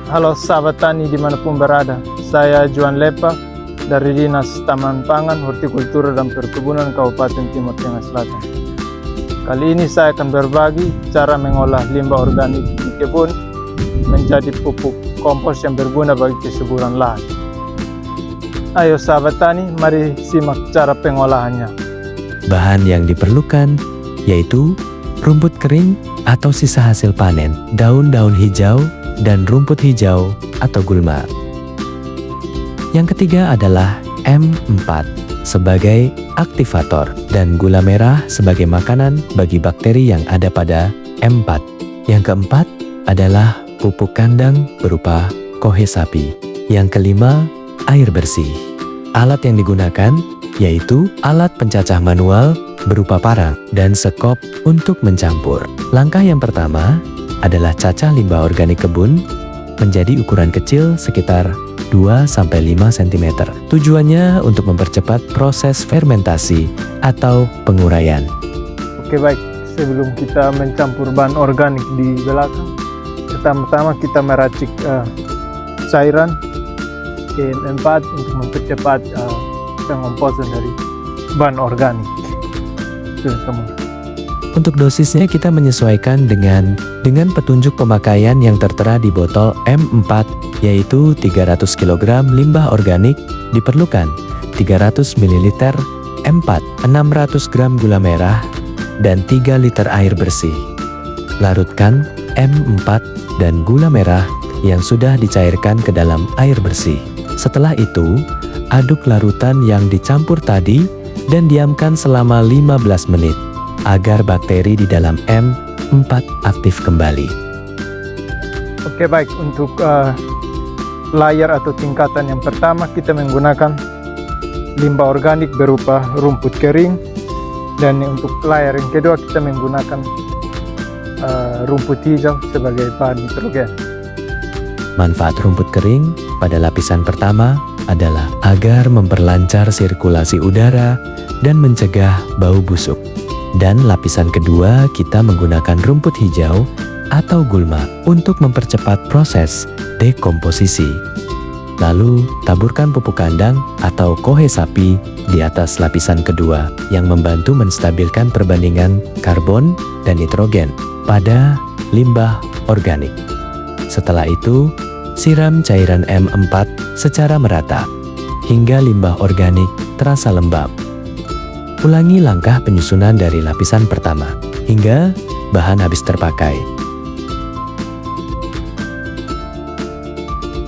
Halo sahabat tani dimanapun berada, saya Juan Lepa dari Dinas Taman Pangan, Hortikultura dan Perkebunan Kabupaten Timur Tengah Selatan. Kali ini saya akan berbagi cara mengolah limbah organik di kebun menjadi pupuk kompos yang berguna bagi kesuburan lahan. Ayo sahabat tani, mari simak cara pengolahannya. Bahan yang diperlukan yaitu rumput kering atau sisa hasil panen, daun-daun hijau, dan rumput hijau atau gulma. Yang ketiga adalah M4 sebagai aktivator dan gula merah sebagai makanan bagi bakteri yang ada pada M4. Yang keempat adalah pupuk kandang berupa kohe sapi. Yang kelima, air bersih. Alat yang digunakan yaitu alat pencacah manual berupa parang dan sekop untuk mencampur. Langkah yang pertama adalah cacah limbah organik kebun menjadi ukuran kecil sekitar 2-5 cm. Tujuannya untuk mempercepat proses fermentasi atau penguraian. Oke baik, sebelum kita mencampur bahan organik di belakang, pertama-tama kita meracik cairan M4 untuk mempercepat pengomposan dari bahan organik. Untuk dosisnya kita menyesuaikan dengan petunjuk pemakaian yang tertera di botol M4, yaitu 300 kg limbah organik diperlukan 300 ml M4, 600 gram gula merah, dan 3 liter air bersih. Larutkan M4 dan gula merah yang sudah dicairkan ke dalam air bersih. Setelah itu, aduk larutan yang dicampur tadi dan diamkan selama 15 menit agar bakteri di dalam M4 aktif kembali. Oke baik, untuk layer atau tingkatan yang pertama kita menggunakan limbah organik berupa rumput kering, dan untuk layer yang kedua kita menggunakan rumput hijau sebagai bahan nitrogen. Manfaat rumput kering pada lapisan pertama adalah agar memperlancar sirkulasi udara dan mencegah bau busuk. Dan lapisan kedua kita menggunakan rumput hijau atau gulma untuk mempercepat proses dekomposisi. Lalu taburkan pupuk kandang atau kohe sapi di atas lapisan kedua yang membantu menstabilkan perbandingan karbon dan nitrogen pada limbah organik. Setelah itu, siram cairan M4 secara merata hingga limbah organik terasa lembab. Ulangi langkah penyusunan dari lapisan pertama hingga bahan habis terpakai.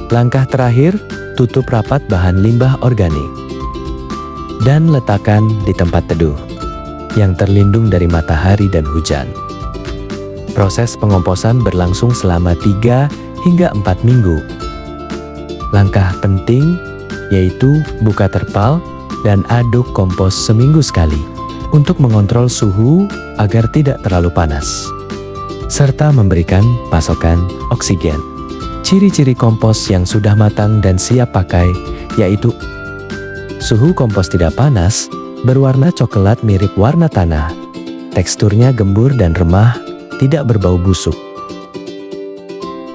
Langkah terakhir, tutup rapat bahan limbah organik dan letakkan di tempat teduh yang terlindung dari matahari dan hujan. Proses pengomposan berlangsung selama 3 hingga 4 minggu. Langkah penting yaitu buka terpal dan aduk kompos seminggu sekali untuk mengontrol suhu agar tidak terlalu panas, serta memberikan pasokan oksigen. Ciri-ciri kompos yang sudah matang dan siap pakai yaitu suhu kompos tidak panas, berwarna coklat mirip warna tanah, teksturnya gembur dan remah, tidak berbau busuk.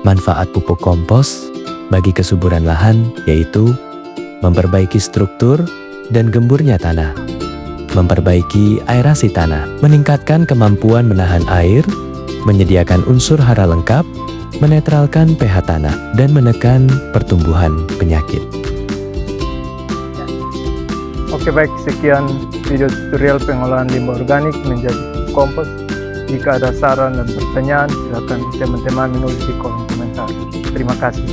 Manfaat pupuk kompos bagi kesuburan lahan yaitu memperbaiki struktur dan gemburnya tanah, memperbaiki aerasi tanah, meningkatkan kemampuan menahan air, menyediakan unsur hara lengkap, menetralkan pH tanah, dan menekan pertumbuhan penyakit. Oke baik, sekian video tutorial pengolahan limbah organik menjadi kompos. Jika ada saran dan pertanyaan, silakan teman-teman menulis di kolom komentar. Terima kasih.